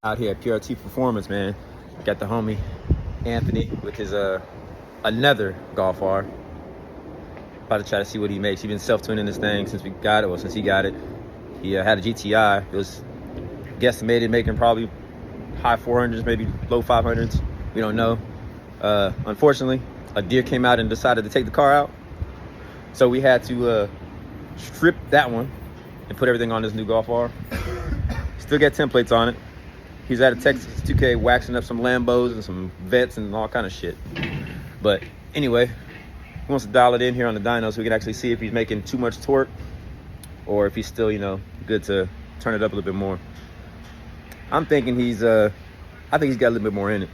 Out here at PTR Performance, man. Got the homie Anthony with his another Golf R. About to try to see what he makes. He's been self-tuning this thing since we got it, well, since he got it. He had a GTI. It was guesstimated making probably high 400s, maybe low 500s. We don't know. Unfortunately, a deer came out and decided to take the car out. So we had to strip that one and put everything on this new Golf R. Still got templates on it. He's at a Texas 2K waxing up some Lambos and some Vets and all kind of shit. But anyway, he wants to dial it in here on the dyno so we can actually see if he's making too much torque or if he's still, you know, good to turn it up a little bit more. I'm thinking he's, I think he's got a little bit more in it.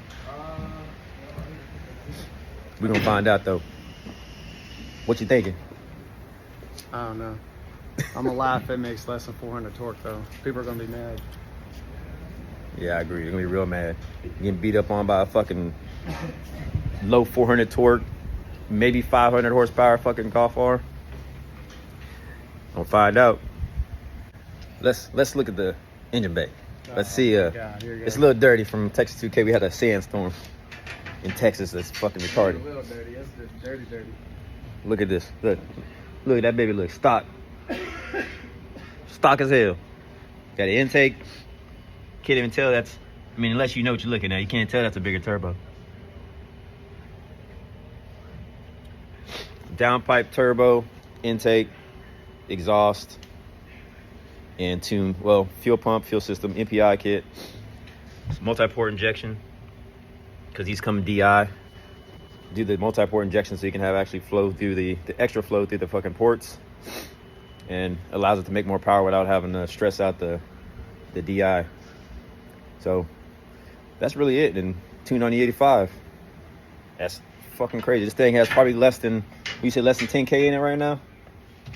We're gonna find out though. What you thinking? I don't know. I'm gonna laugh if it makes less than 400 torque though. People are gonna be mad. Yeah, I agree. You're gonna be real mad. You're getting beat up on by a fucking low 400 torque, maybe 500 horsepower fucking Golf R. We'll find out. Let's look at the engine bay. Let's see. It's a little dirty from Texas 2K. We had a sandstorm in Texas. That's fucking retarded. A little dirty. It's dirty. Look at this. Look at that baby. Look, stock as hell. Got an intake. Can't even tell that's, I mean, unless you know what you're looking at, you can't tell that's a bigger turbo. Downpipe turbo, intake, exhaust, and tune. Well, fuel pump, fuel system, MPI kit, multi-port injection, because these come DI. Do the multi-port injection so you can have actually flow through the extra flow through the fucking ports, and allows it to make more power without having to stress out the DI. So that's really it. And tuned on the 85. That's fucking crazy. This thing has probably less than 10K in it right now.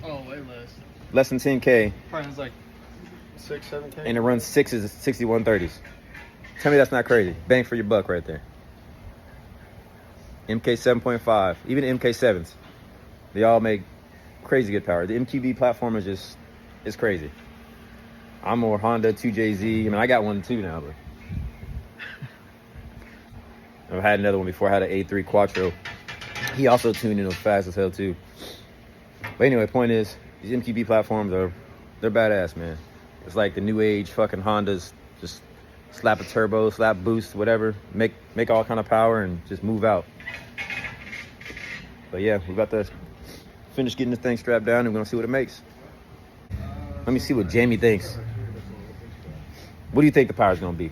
Oh, way less. Less than 10K. Probably has like 6, 7K. And it runs 6s, 6130s. Tell me that's not crazy. Bang for your buck right there. MK7.5, even the MK7s, they all make crazy good power. The MQB platform is just, it's crazy. I'm more Honda 2JZ. I mean, I got one too now, but I've had another one before. I had an A3 Quattro. He also tuned in, it was fast as hell too. But anyway, point is, these MQB platforms they're badass, man. It's like the new age fucking Hondas. Just slap a turbo, slap boost, whatever. Make all kind of power and just move out. But yeah, we're about to finish getting this thing strapped down and we're gonna see what it makes. Let me see what Jamie thinks. What do you think the power's gonna be?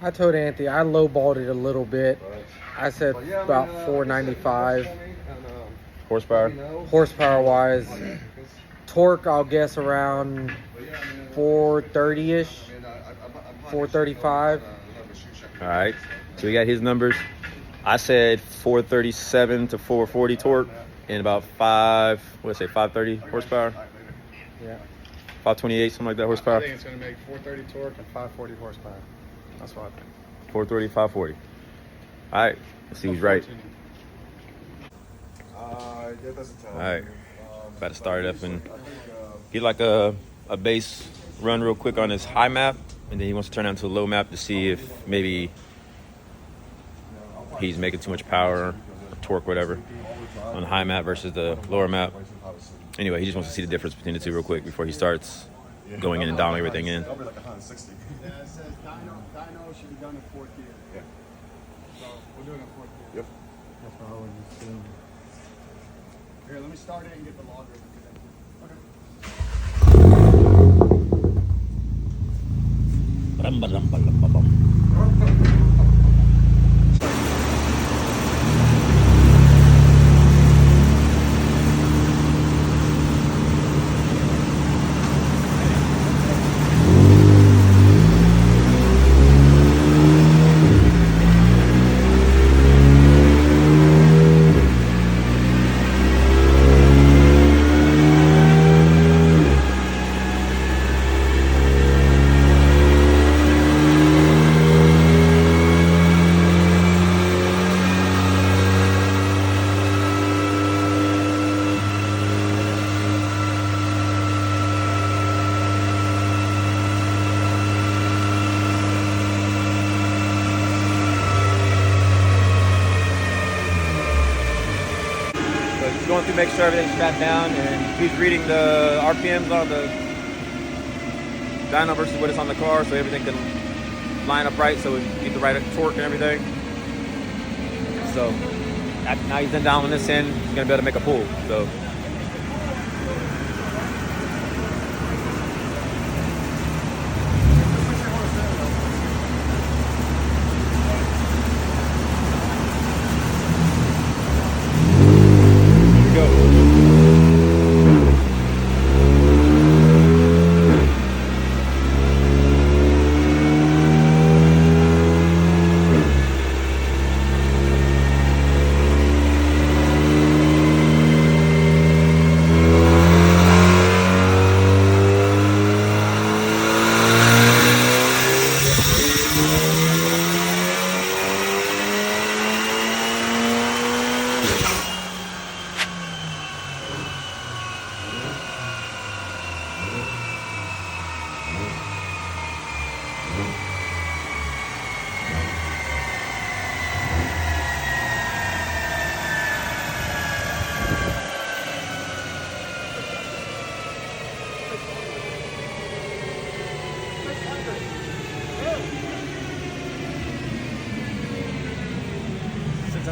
I told Anthony I lowballed it a little bit. I said about 495 Horsepower? horsepower wise. Torque, I'll guess around 430-ish, 435. All right, so we got his numbers. I said 437 to 440 torque and about 530 horsepower. Yeah. 528, something like that horsepower. I think it's going to make 430 torque and 540 horsepower. That's what I think. 430, 540. All right, let's see who's right. All right, about to start it up and get like a base run real quick on his high map, and then he wants to turn it into a low map to see if maybe he's making too much power or torque, whatever, on the high map versus the lower map. Anyway, he just wants to see the difference between the two real quick before he starts going in and dialing everything in. Yeah, it says Dyno should be done in 4th gear. Yeah. So we're doing a 4th gear. Yep. That's what I would assume. Here, let me start it and get the logger. He's going through, making sure everything's strapped down, and he's reading the RPMs on the dyno versus what is on the car, so everything can line up right, so we get the right torque and everything. So now he's then down on this end, he's gonna be able to make a pull. So.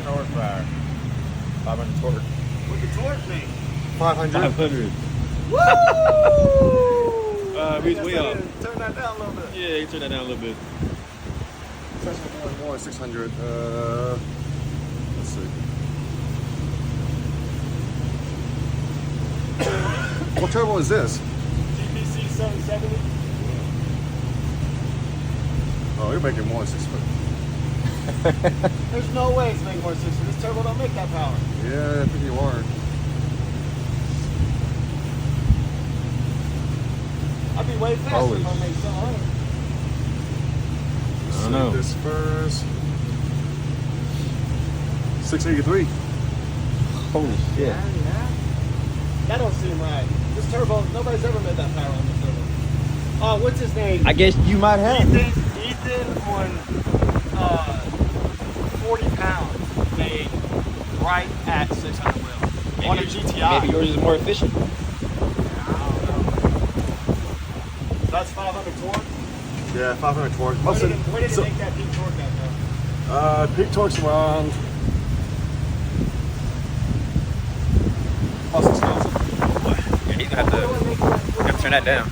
Horsepower, 500 torque. What the torque mean? 500. 500. Woo! Way up. Turn that down a little bit. Yeah, you turn that down a little bit. More 600. Let's see. What turbo is this? GPC 770. Oh, you're making more than 600. There's no way it's making more 600. This turbo don't make that power. Yeah, I think you are. I'd be way faster Holy if I made 700. Let's I don't know. see this first. 683. Holy shit. Yeah. That don't seem right. This turbo, nobody's ever made that power on this turbo. Oh, what's his name? I guess you might have. Ethan on 40 pounds made right at 600 wheel on a GTI. Maybe yours is more efficient. I don't know. That's 500 torque. Yeah, 500 torque. Where did it make that peak torque at though? Peak torque's around plus 6,000. Yeah, he's gonna have to turn that down.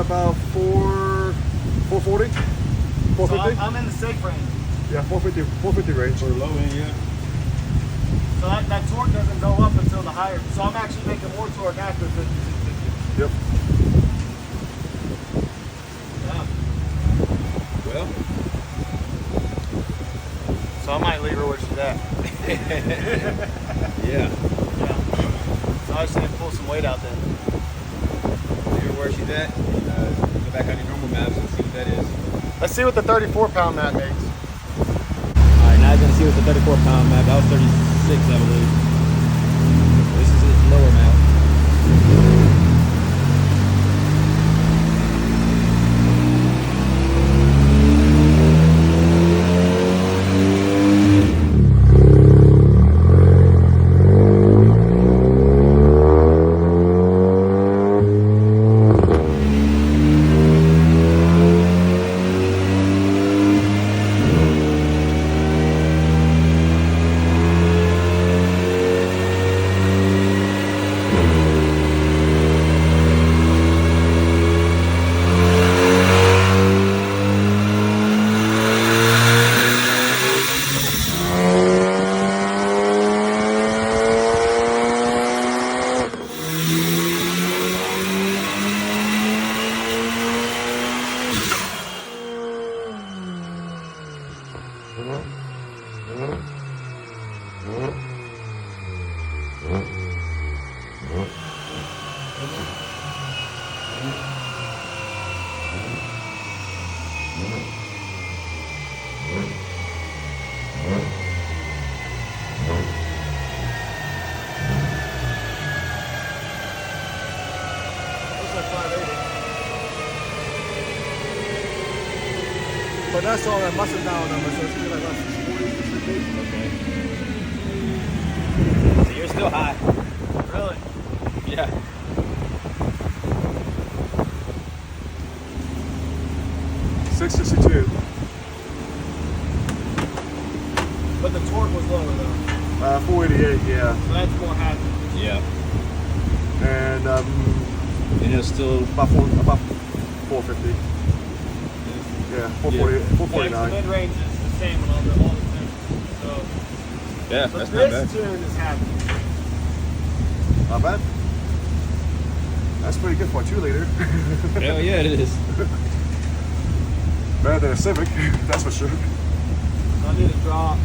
About 440, So 450. I'm in the safe range. Yeah, 450 range. For low end, yeah. So that torque doesn't go up until the higher. So I'm actually making more torque after 50, 50. Yep. Yeah. Well, So I might leave her where she's at. yeah. Yeah. So I just need to pull some weight out there. Here's where she's at. Go back on your normal maps and see what that is. Let's see what the 34 pound mat makes. Alright, now you're gonna see what the 34 pound map. That was 36, I believe. This is its lower map. But that's all that muscle down number, so it's gonna be like 40. Okay. So you're still high. Really? Yeah. .662. But the torque was lower though. 488, yeah. So that's more happy. Yeah. And And it's still about 450. Yeah, 440, Yeah, the 449. mid-range is the same on all the tunes. So, yeah. so That's not bad. this tune is happy. Not bad. That's pretty good for a 2-liter. Hell yeah, it is. Better than a Civic, that's for sure. So I need to drop.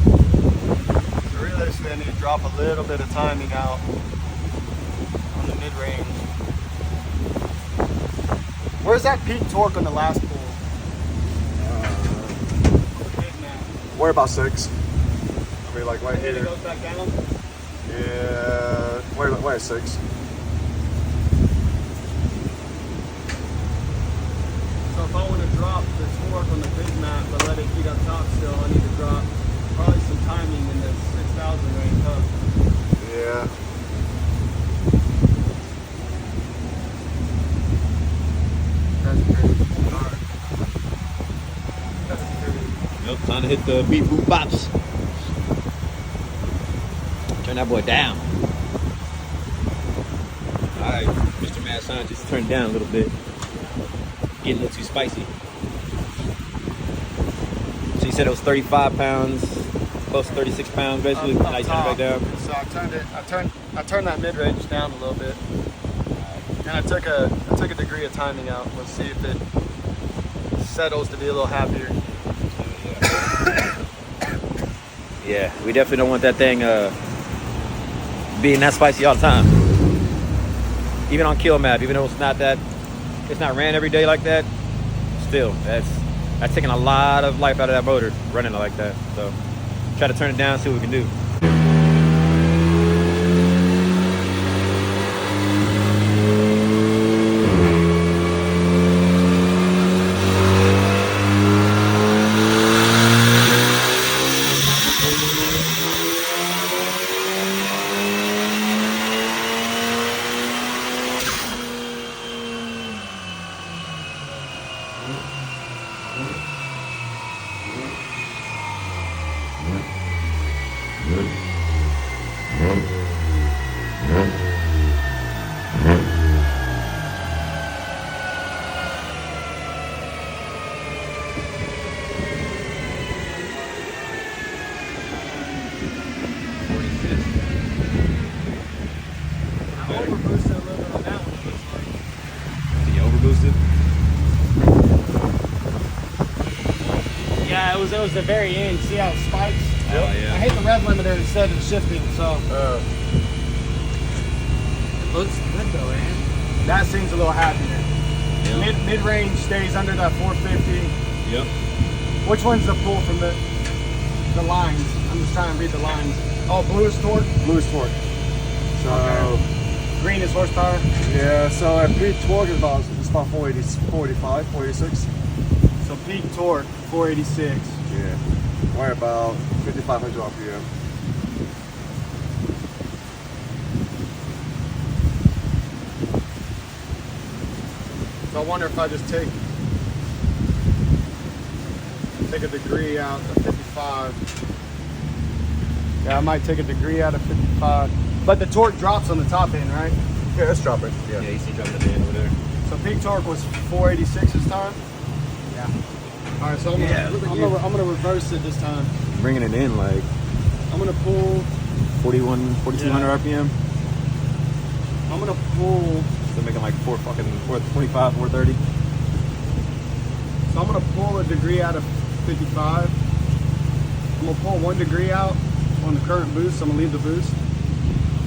So realistically, I need to drop a little bit of timing out on the mid-range. Where's that peak torque on the last pull? We're about 6. I mean, like right And then it here. goes back down. Yeah, we're at 6. So if I want to drop the torque on the big map but let it heat up top still, I need to drop probably some timing in the 6,000 range, huh? Yeah. That's crazy. Alright. That's crazy. Nope, time to hit the beat boop bops. Turn that boy down. Alright, Mr. Mad Scientist, turn it down a little bit. Getting a little too spicy. So you said it was 35 pounds, close to 36 pounds basically. Now you turn it back down. So I turned that mid range down a little bit. And I took a degree of timing out. Let's see if it settles to be a little happier. Yeah, we definitely don't want that thing being that spicy all the time. Even on kill map, even though it's not ran every day like that, still that's taking a lot of life out of that motor running it like that. So try to turn it down, see what we can do. I overboosted a little bit on that one. It looks like. You overboosted? Yeah, it was the very end. See how it spikes? Oh, yeah. I hit the rev limiter instead of shifting, so it looks good though, man. That seems a little happier. Yeah. Mid range stays under that 450. Yep. Which one's the pull from the lines? I'm just trying to read the lines. Oh, blue is torque, Blue's torque. So, Okay. Green is horsepower. yeah, so at peak torque is about 480, 485, 486. So peak torque 486. Yeah. We're about 5,500 RPM. So I wonder if I just take a degree out of 55. Yeah, I might take a degree out of 55. But the torque drops on the top end, right? Yeah, it's dropping. Yeah. Yeah, you see dropping at the end over there. So peak torque was 486 this time? Yeah. All right, so I'm gonna reverse it this time. Bringing it in like I'm gonna pull, 4,200 RPM. I'm gonna pull, Still making like 425, 430. so I'm gonna pull a degree out of 55. I'm gonna pull 1 degree out on the current boost. So I'm gonna leave the boost.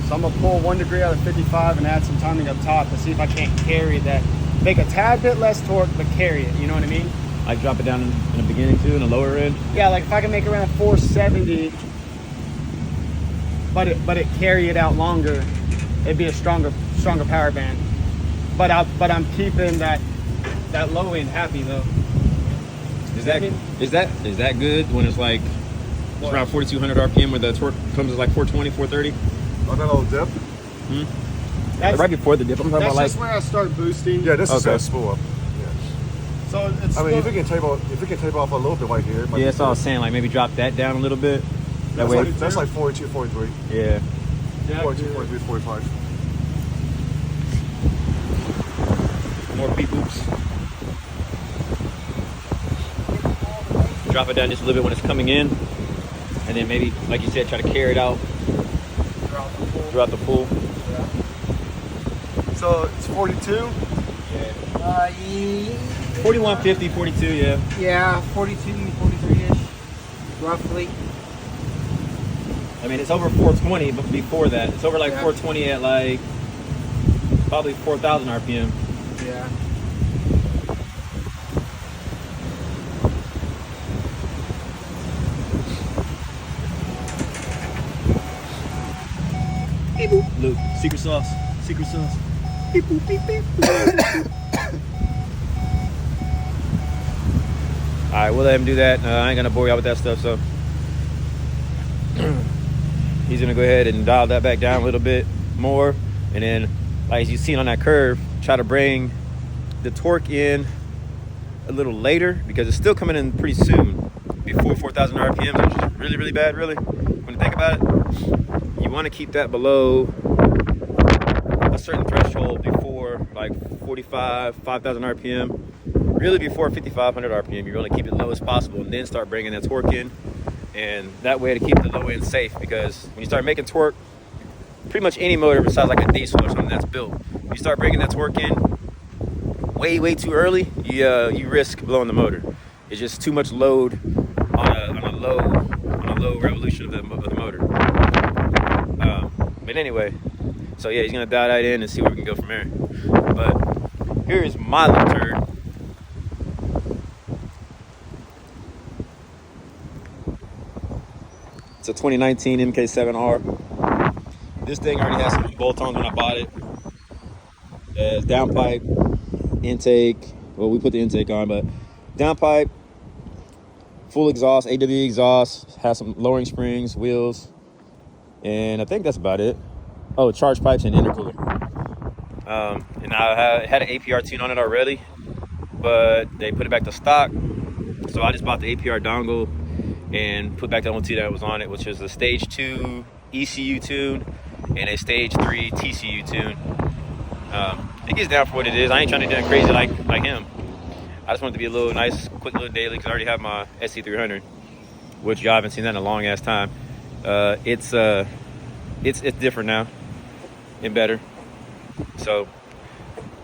So I'm gonna pull 1 degree out of 55 and add some timing up top to see if I can't carry that. Make a tad bit less torque, but carry it. You know what I mean? I drop it down in the beginning too, in the lower end. Yeah, like if I can make around 470, but it carry it out longer, it'd be a stronger power band. But I'm keeping that low end happy though. This Is that good when it's like it's around 4,200 RPM where the torque comes at like 420, 430? On that little dip? That's, Right before the dip. I'm talking that's about like just where I start boosting. Yeah, this is Okay. a spool up. Yeah. So it's I mean, still, if it can tape off a little bit right here. It might yeah. be That's all I was good. saying. Like maybe drop that down a little bit. That way. That's like 42, 43. Yeah. 42, 43, 45. More beep boops. Drop it down just a little bit when it's coming in, and then maybe, like you said, try to carry it out throughout the pool. so it's 42. 41, 50, 42, yeah. Yeah, 42, 43-ish, roughly. I mean, it's over 420, but before that, it's over like Yeah. 420 at like probably 4,000 RPM. Yeah. Beep boop. Luke, secret sauce. Secret sauce. Beep boop, beep beep. All right, we'll let him do that. I ain't gonna bore y'all with that stuff, so he's gonna go ahead and dial that back down a little bit more, and then, like as you seen on that curve, try to bring the torque in a little later because it's still coming in pretty soon, before 4,000 RPMs, which is really, really bad, really, when you think about it. You want to keep that below a certain threshold before like 45, 5,000 RPM. Really before 5,500 RPM, you want to keep it low as possible and then start bringing that torque in. And that way to keep the low end safe, because when you start making torque, pretty much any motor besides like a diesel or something that's built, when you start bringing that torque in way too early, you risk blowing the motor. It's just too much load on a low revolution of the motor. But anyway, so yeah, he's gonna dial that in and see where we can go from there. But here's my little turd. It's a 2019 MK7 R. This thing already has some bolt-ons when I bought it. Downpipe, intake. Well, we put the intake on, but downpipe, full exhaust, AW exhaust, has some lowering springs, wheels, and I think that's about it. Oh, charge pipes and intercooler. And I had an APR tune on it already, but they put it back to stock. So I just bought the APR dongle and put back the only two that was on it, which is a stage 2 ECU tune and a stage 3 TCU tune. It gets down for what it is. I ain't trying to do anything crazy like him. I just want it to be a little nice, quick little daily, because I already have my SC300, which y'all haven't seen that in a long ass time. It's different now and better. So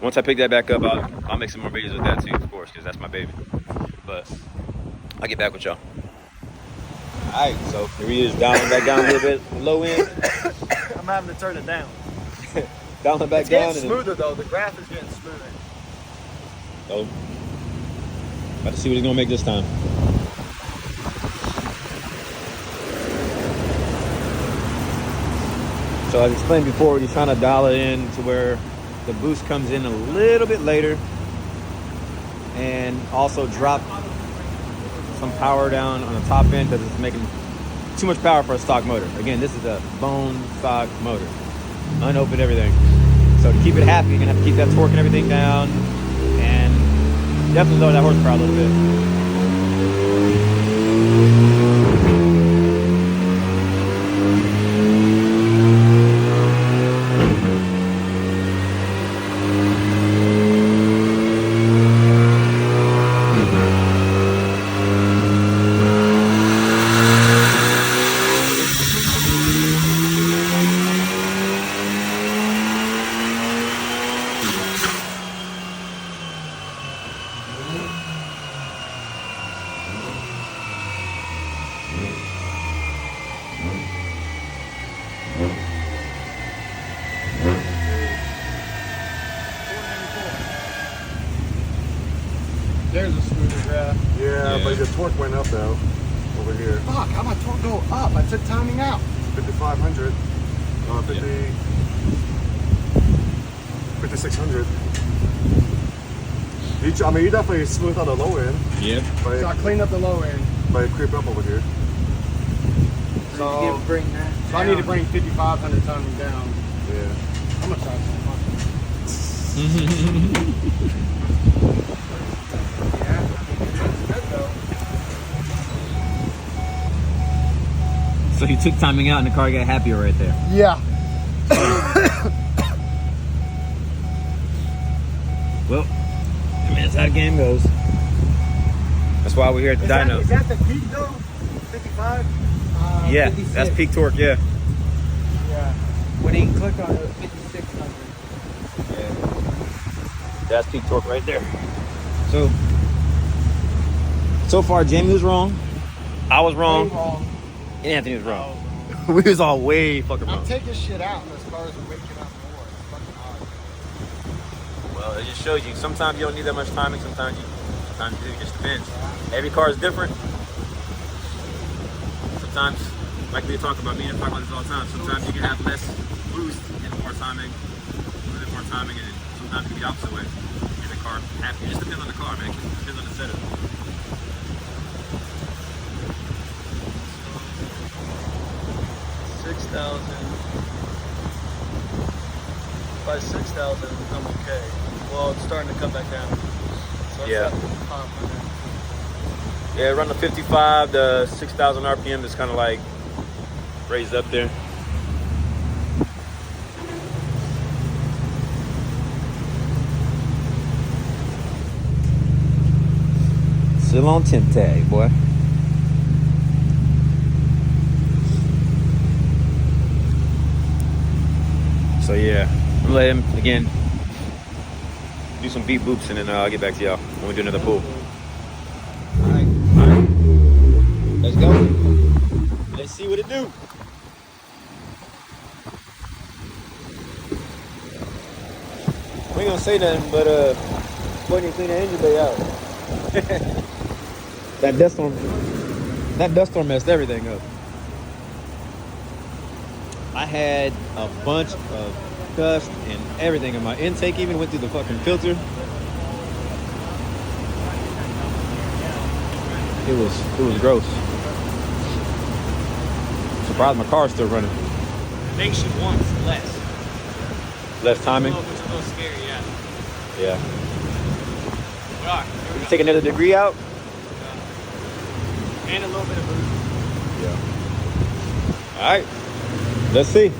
once I pick that back up, I'll make some more videos with that too, of course, because that's my baby. But I'll get back with y'all. All right, so here he is, dialing back down a little bit, low end. I'm having to turn it down. Dialing back It's down. getting smoother though. The graph is getting smoother. So, about to see what he's gonna make this time. So as explained before, he's trying to dial it in to where the boost comes in a little bit later, and also drop some power down on the top end because it's making too much power for a stock motor. Again, this is a bone stock motor, unopened everything. So to keep it happy, you're gonna have to keep that torque and everything down, and definitely lower that horsepower a little bit. There's a smoother graph. Yeah, Yeah. but your torque went up though, over here. Fuck, how my torque go up? I took timing out. 5,500, 5600. I mean, you definitely smooth out the low end, Yeah. but So I cleaned up the low end. it creep up over here. So, You can bring that. so I need to down. bring 5,500 timing down. Yeah. How much time? Yeah, I mean, it's good though. So you took timing out and the car got happier right there. Yeah. Well, I mean, that's how the game goes. That's why we're here at the Dyno. Is that the peak though? 55? Yeah, 56. that's peak torque, yeah. Yeah. When he clicked on it, it was 5,600. That's peak torque right there. So far, Jamie was wrong. I was wrong. Wrong. And Anthony was wrong. We was all way fucking I'm wrong. taking shit out as far as waking up more. It's fucking odd. Well, it just shows you. Sometimes you don't need that much timing. Sometimes you do. It just depends. Every car is different. Sometimes, like we talk about, me and I talk about this all the time. Sometimes you can have less boost and more timing, a little bit more timing, and then sometimes it can be the opposite way. And the car happy. It just depends on the car, man. It just depends on the setup. 6,000. By 6,000, I'm okay. Well, it's starting to come back down. So it's Yeah. at 500. Yeah, run the 55, the 6,000 RPM is kind of like raised up there. Still on temp tag, boy. So yeah, I'm gonna let him again do some beat boops, and then I'll get back to y'all when we do another pull. Alright. Let's go. Let's see what it do. We ain't gonna say nothing, but go ahead and clean the engine bay out. That dust storm messed everything up. I had a bunch of dust and everything, and my intake even went through the fucking filter. It was gross. Surprised my car's still running. Makes you want less. Less timing. Which is a little scary, yeah. Yeah. All right, here we go. Take another degree out. And a little bit of boost. All right. Let's see.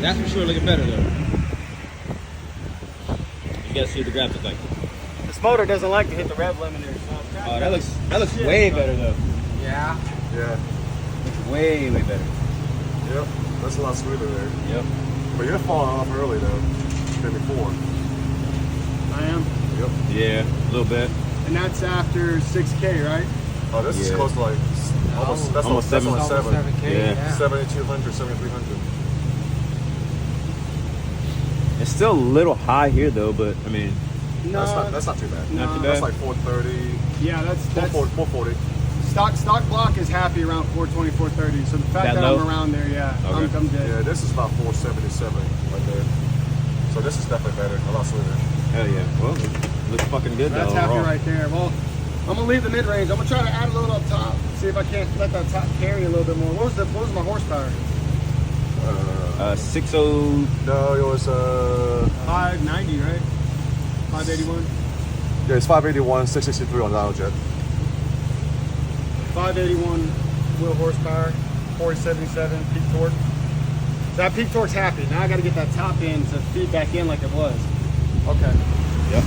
That's for sure looking better though. You gotta see what the graphics like. This motor doesn't like to hit the rev limiter. So Oh, that looks way better though. Yeah. Yeah. Looks way better. Yep. That's a lot smoother there. Yep. But you're falling off early though. Than before. I am. Yep. Yeah, a little bit. And that's after 6K, right? Oh, this is Yeah. close to like almost. That's Almost that's seven. almost Almost 7. 7K. Yeah. Yeah. 7,200, 7,300. It's still a little high here though, but I mean, No, That's not too bad. not too That's bad. like 430, yeah, that's 440. stock block is happy around 420, 430. So the fact That that, low? I'm around there, yeah, Okay. I'm dead. Yeah, this is about 477 right there. So this is definitely better. A lot smoother. Hell yeah. Well, looks fucking good That's though. happy overall. right there. Well, I'm gonna leave the mid-range. I'm gonna try to add a little up top. See if I can't let that top carry a little bit more. What was my horsepower? 60. No, it was 590, right? 581. yeah, it's 581, 663 on Dyno jet. 581 wheel horsepower, 477 peak torque. So that peak torque's happy. Now I got to get that top end to feed back in like it was. Okay. Yep.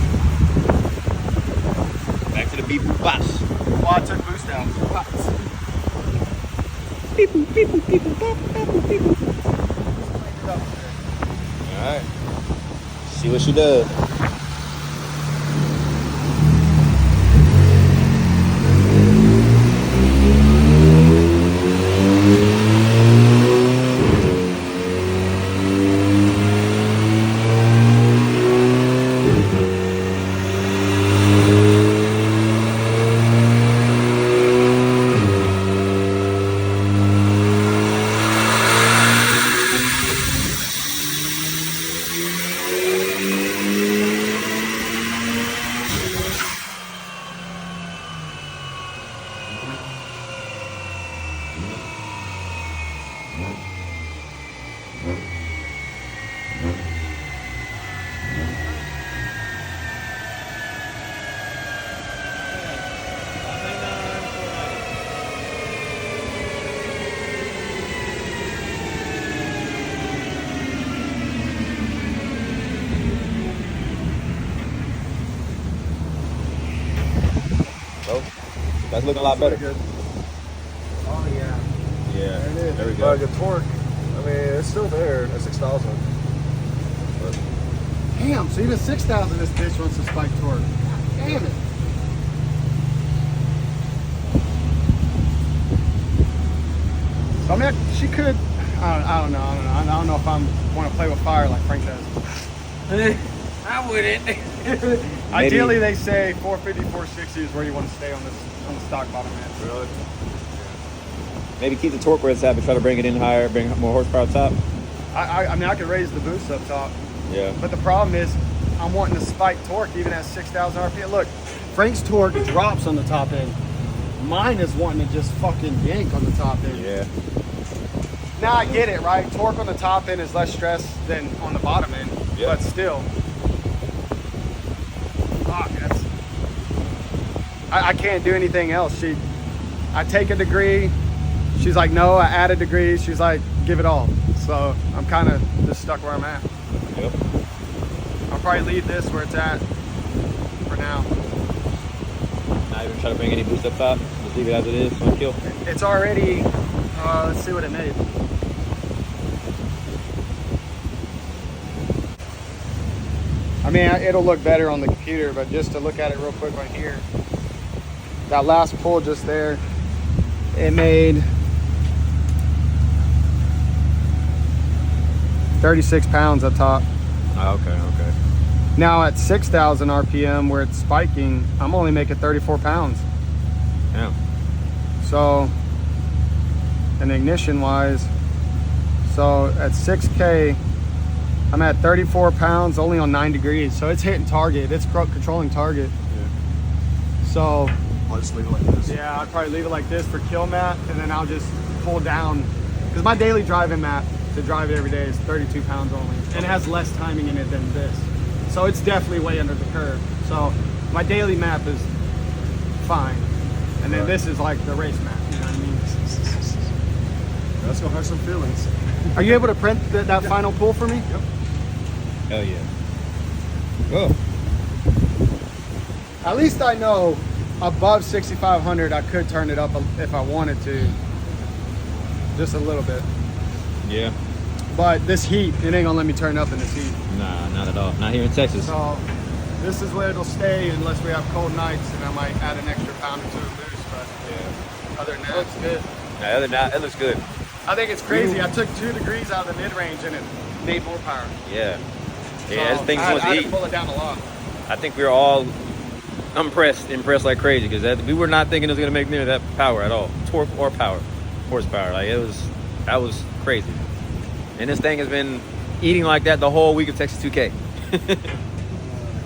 Back to the beep boop bops. Well, I took boost out. Beep boop, beep boop, beep boop, bop, bop, boop, beep boop. All right. See what she does. So, that's looking a lot better. Good. Oh, yeah. Yeah, There it is. there we go. The torque, I mean, it's still there at 6,000. But Damn, so even 6,000 this bitch wants to spike torque. Damn it. So, I mean, she could, I don't know. I don't know if I want to play with fire like Frank does. I wouldn't. Ideally, they say 450, 460 is where you want to stay on the stock bottom end. really, Maybe keep the torque where it's at, but try to bring it in higher, bring more horsepower up top. I mean, I could raise the boost up top, Yeah. but the problem is I'm wanting to spike torque even at 6,000 RPM. Look, Frank's torque drops on the top end. Mine is wanting to just fucking yank on the top end. Yeah. Now I get it, right? Torque on the top end is less stress than on the bottom end, Yeah. but still. Fuck, I can't do anything else. I take a degree. She's like, no, I add a degree. She's like, give it all. So I'm kind of just stuck where I'm at. Yep. I'll probably leave this where it's at for now. Not even try to bring any boost up top. Just leave it as it is. One kill. It's already, let's see what it made. I mean, it'll look better on the computer, but just to look at it real quick right here, that last pull just there, it made 36 pounds up top. Oh, okay. Now at 6,000 RPM where it's spiking, I'm only making 34 pounds. Yeah. So, and ignition wise, so at 6K, I'm at 34 pounds only on 9 degrees. So it's hitting target, it's controlling target. yeah. So I'll just leave it like this. yeah, I'd probably leave it like this for kill map, and then I'll just pull down, because my daily driving map to drive it every day is 32 pounds only, and it has less timing in it than this. So it's definitely way under the curve. So my daily map is fine, and then Right. this is like the race map, you know what I mean? That's gonna hurt some feelings. Are you able to print that final pull for me? Yep. Hell yeah. Well, At least I know above 6,500 I could turn it up if I wanted to, just a little bit. yeah. But this heat, it ain't gonna let me turn up in this heat. Nah, not at all. Not here in Texas. So this is where it'll stay unless we have cold nights, and I might add an extra pound or two of boost. But Yeah. other than that, it's good. Nah, other than that, it looks good. I think it's crazy. I took 2 degrees out of the mid-range and it made more power. Yeah. Yeah, So this thing I had wants to to eat. pull it down a lot. I think we were all impressed like crazy, because we were not thinking it was gonna make near that power at all, torque or power, horsepower. Like that was crazy. And this thing has been eating like that the whole week of Texas 2K.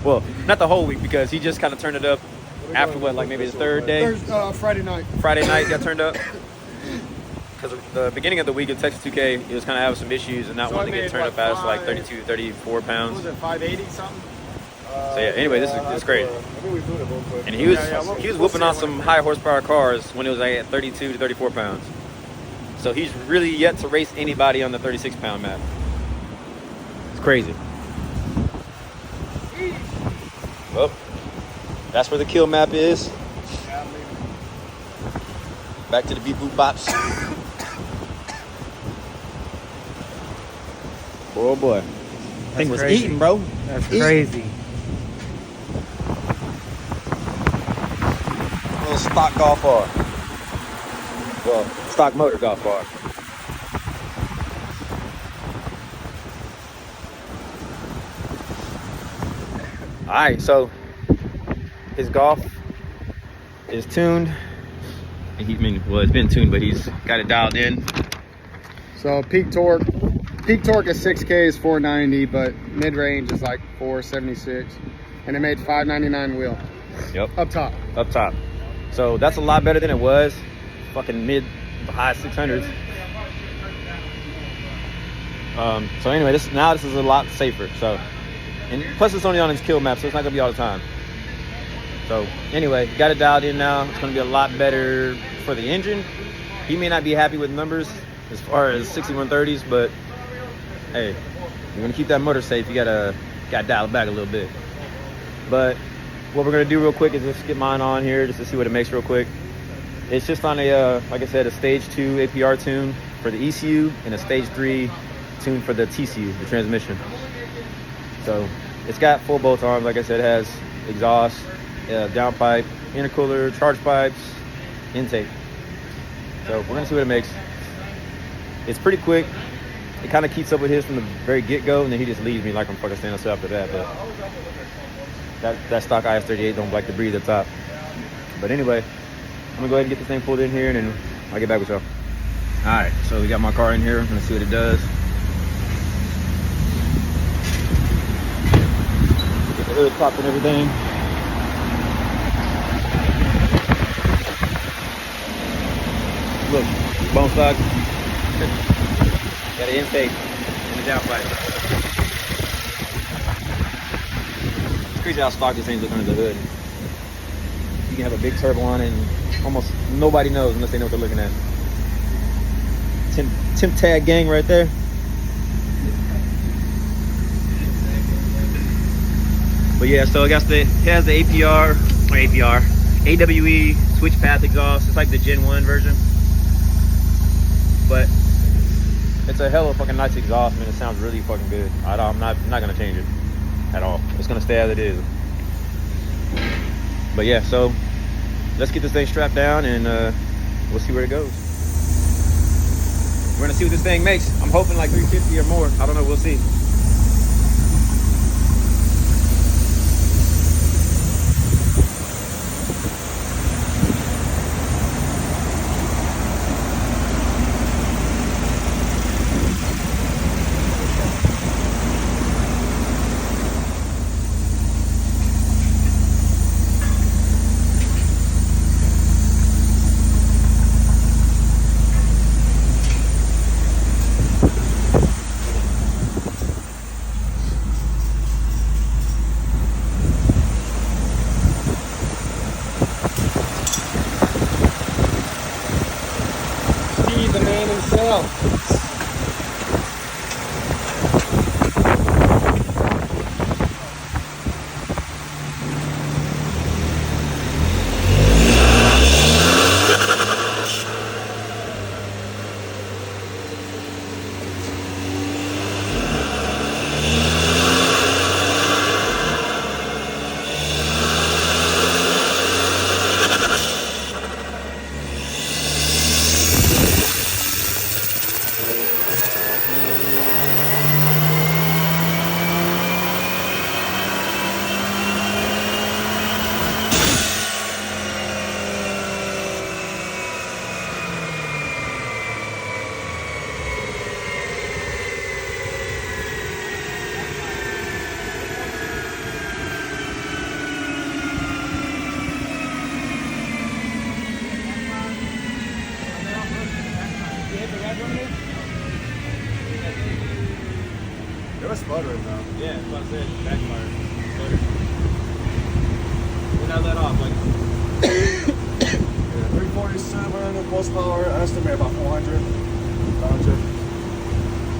Well, not the whole week because he just kind of turned it up after what, like maybe the third day? Friday night. Friday night got turned up. Because the beginning of the week in Texas 2K, he was kind of having some issues and not So wanting I to get made, turned what, up fast, like 32, 34 What pounds. was it, 580 something? So yeah, anyway, this is great. I think we doing it real quick. And he was we'll whooping see on it some when it high horsepower cars when it was like at 32 to 34 pounds. So he's really yet to race anybody on the 36 pound map. It's crazy. Well, that's where the kill map is. Back to the beep boop bops. Oh boy. Thing was crazy. eating, bro. That's Eating. crazy. Little stock Golf R. Well, stock motor Golf R. All right, so his Golf is tuned. It's been tuned, but he's got it dialed in. So peak torque is 6K is 490, but mid range is like 476, and it made 599 wheel. Yep. Up top. Up top. So that's a lot better than it was. Fucking mid, high 600s. So anyway, this is a lot safer. So, and plus it's only on his kill map, so it's not gonna be all the time. So anyway, got it dialed in now. It's gonna be a lot better for the engine. He may not be happy with numbers as far as 6130s, but hey, you're gonna keep that motor safe. You gotta dial it back a little bit. But what we're gonna do real quick is just get mine on here just to see what it makes real quick. It's just on a, like I said, a stage 2 APR tune for the ECU and a stage 3 tune for the TCU, the transmission. So it's got full bolt arms. Like I said, it has exhaust, downpipe, intercooler, charge pipes, intake. So we're gonna see what it makes. It's pretty quick. It kind of keeps up with his from the very get-go, and then he just leaves me like I'm fucking standing still after that. But that stock IS-38 don't like to breathe up top. But anyway, I'm gonna go ahead and get this thing pulled in here, and then I'll get back with y'all. All right, so we got my car in here. I'm gonna see what it does. Get the hood popped and everything. Look, bone stock. Got an intake and a downpipe. It's crazy how stock this thing's looking under the hood. You can have a big turbo on it and almost nobody knows unless they know what they're looking at. Tim Tag gang right there. But yeah, so I guess it has the AWE switch path exhaust. It's like the Gen 1 version. But it's a hell of a fucking nice exhaust, man. It sounds really fucking good. I'm not gonna change it at all. It's gonna stay as it is. But yeah, so let's get this thing strapped down and we'll see where it goes. We're gonna see what this thing makes. I'm hoping like 350 or more. I don't know, we'll see. Steve, the man himself. They're sputtering though. Yeah, that's what I said. Backfire. When I let off, like. Yeah, 347 horsepower, estimate about 400. 500.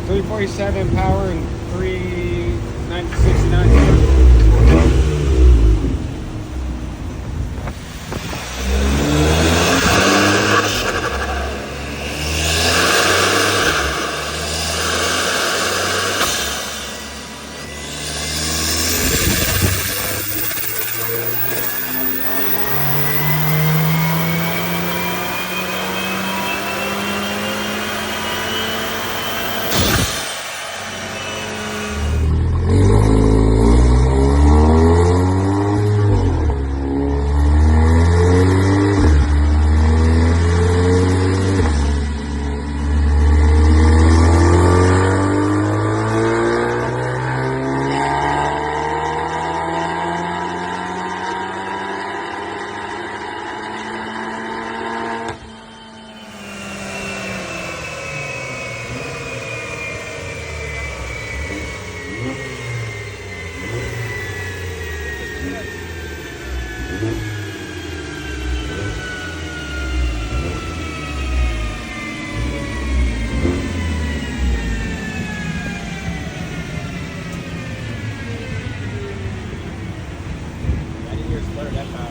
347 power and 369.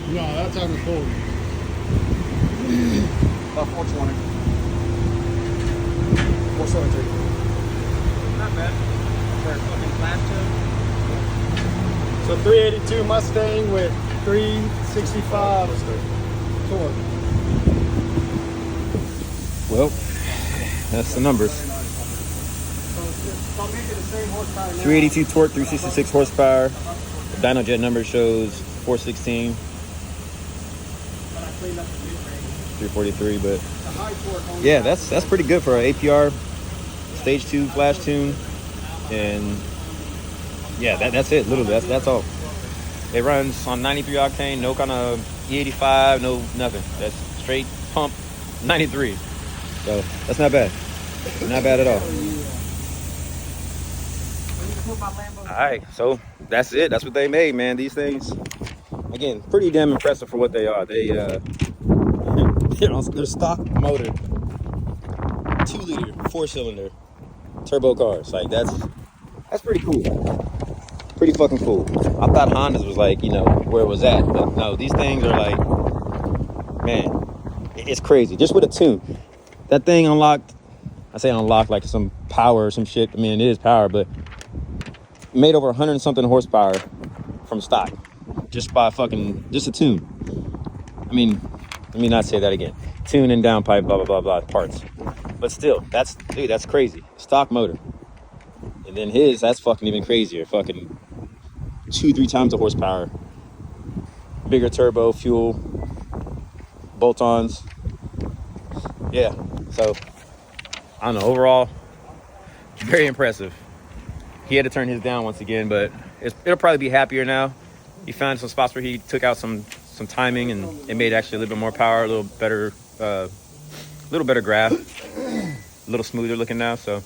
No, that's on the full. About 420. 417. Not bad. For a fucking class So 382 Mustang with 365 torque. Well, that's the numbers. So I'll make it the same horsepower now. 382 torque, 366 horsepower. The dyno jet number shows 416, But I cleaned up the new frame. 343, but The high torque only yeah, that's pretty good for an APR stage 2 flash tune. And yeah, that's it. Literally, that's all. It runs on 93 octane, no kind of E85, no nothing. That's straight pump 93. So that's not bad. Not bad at all. All right, so that's it. That's what they made, man. These things, again, pretty damn impressive for what they are. They they're stock motor, 2-liter, 4-cylinder turbo cars. Like that's pretty cool. Pretty fucking cool. I thought Honda's was like, you know, where it was at, but no, these things are like, man, it's crazy. Just with a tune, that thing unlocked. I say unlocked like some power or some shit. I mean, it is power, but made over 100 and something horsepower from stock, just by just a tune. I mean, let me not say that again. Tune and downpipe, blah blah blah blah parts. But still, that's crazy. Stock motor. And then that's fucking even crazier. Fucking 2-3 times the horsepower. Bigger turbo, fuel, bolt-ons. Yeah. So I don't know. Overall, very impressive. He had to turn his down once again, but it'll probably be happier now. He found some spots where he took out some timing, and it made actually a little bit more power, a little better graph, a little smoother looking now. So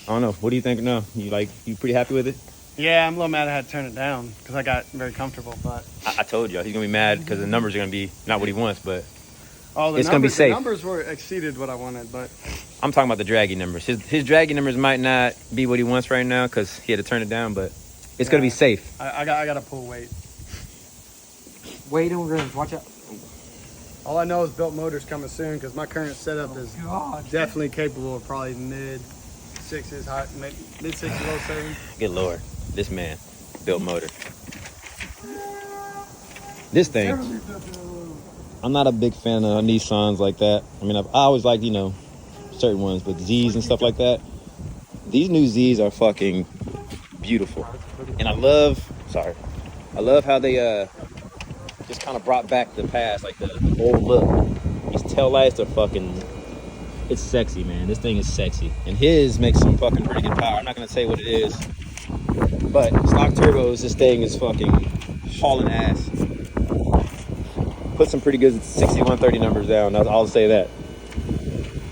I don't know. What do you think now? You pretty happy with it? Yeah, I'm a little mad I had to turn it down because I got very comfortable. But I told you he's gonna be mad because the numbers are gonna be not what he wants, but it's gonna be safe. The numbers were exceeded what I wanted, but I'm talking about the draggy numbers. His draggy numbers might not be what he wants right now because he had to turn it down, but it's gonna be safe. I got to pull weight. Weight and rims, watch out. All I know is built motors coming soon because my current setup is definitely capable of probably mid sixes, mid sixes, low sevens. Good Lord, this man built motor. This thing, I'm not a big fan of Nissans like that. I mean, I always liked, certain ones, but Z's and stuff like that. These new Z's are fucking beautiful. And I love how they just kind of brought back the past, like the old look. These taillights are fucking, it's sexy, man. This thing is sexy. And his makes some fucking pretty good power. I'm not gonna say what it is, but stock turbos, this thing is fucking hauling ass. Put some pretty good 6130 numbers down, I'll say that.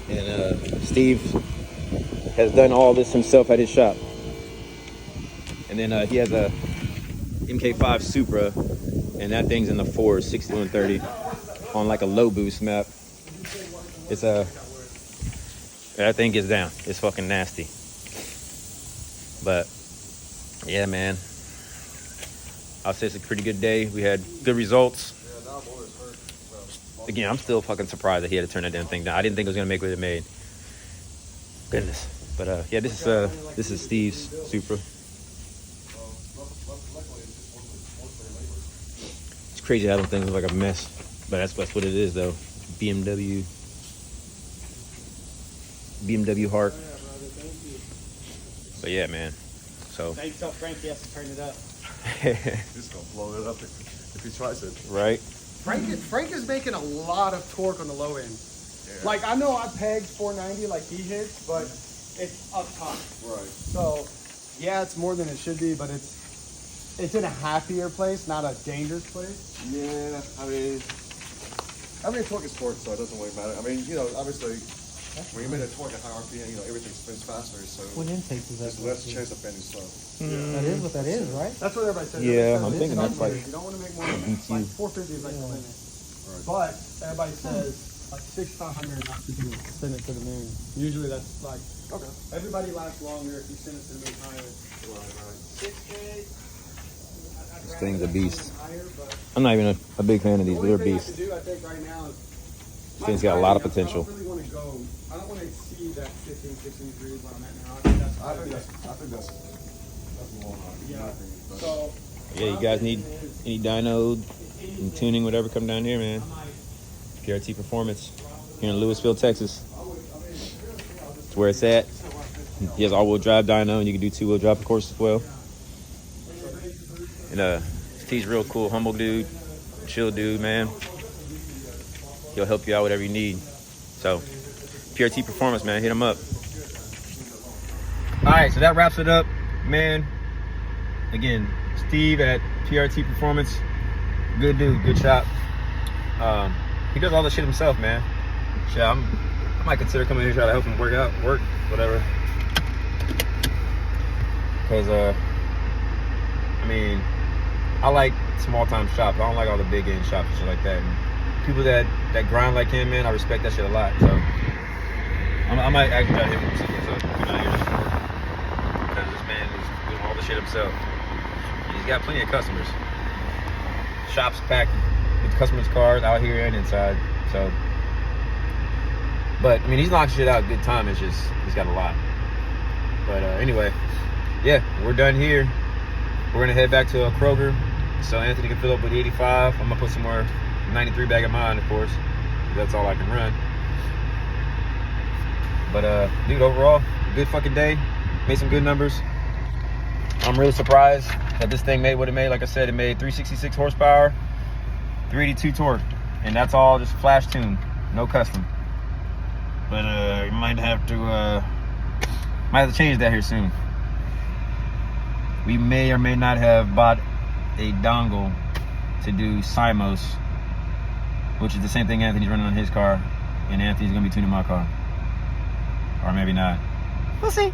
And Steve has done all this himself at his shop. And then he has a MK5 Supra, and that thing's in the 4s, 61 30, on like a low boost map. It's that thing gets down. It's fucking nasty. But yeah, man, I'll say it's a pretty good day. We had good results. Again, I'm still fucking surprised that he had to turn that damn thing down. I didn't think it was gonna make what it made. Goodness. But yeah, this is Steve's Supra. It's crazy how them things look like a mess, but that's what it is though. BMW Heart. But yeah, man. So. Now you tell Frankie has to turn it up. He's gonna blow it up if he tries it. Right. Frank is making a lot of torque on the low end. Yeah. Like, I know I pegged 490 like he hits, but it's up top. Right. So, yeah, it's more than it should be, but it's in a happier place, not a dangerous place. Yeah, I mean, torque is torque, so it doesn't really matter. I mean, you know, obviously, when you make a torque at high RPM, you know, everything spins faster, so What intake does that there's less chance of bending slow. That is what that is, right? That's what everybody says. Yeah, Everybody I'm says thinking it's that's like you don't want to make more than like 450 is like the limit. But everybody says like 6,500 not to send it to the moon. Usually that's like everybody lasts longer if you send it to the moon higher. 6K. This thing's a beast. I'm not even a big fan of these, but they're beasts. I think right now is This thing's got a lot of potential. I don't really want to go. I don't want to exceed that 15, 16 degrees where I'm at now. I think that's a long run. yeah. So Yeah, you guys need any dyno and tuning, whatever, come down here, man. PRT Performance here in Louisville, Texas. It's where it's at. He has all-wheel drive dyno, and you can do two-wheel drive, of course, as well. And Steve's real cool, humble dude, chill dude, man. He'll help you out whatever you need. So, PRT Performance, man, hit him up. All right, so that wraps it up, man. Again, Steve at PRT Performance, good dude, good shop. He does all the shit himself, man. Shit, I might consider coming here and try to help him work, whatever. Cause I mean, I like small time shops. I don't like all the big end shops and shit like that. And people that grind like him, man, I respect that shit a lot. So I might actually try to hit him some what's up. Come out here and support him. Because this man is doing all the shit himself. And he's got plenty of customers. Shops packed with customers' cars out here and inside. So, but I mean, he's knocking shit out good time. It's just he's got a lot. But anyway, yeah, we're done here. We're gonna head back to Kroger so Anthony can fill up with 85. I'm gonna put some more 93 bag of mine, of course. That's all I can run. But dude, overall, good fucking day. Made some good numbers. I'm really surprised that this thing made what it made. Like I said, it made 366 horsepower, 382 torque, and that's all just flash tuned, no custom. But you might have to change that here soon. We may or may not have bought a dongle to do Simos, which is the same thing Anthony's running on his car, and Anthony's gonna be tuning my car. Or maybe not. We'll see.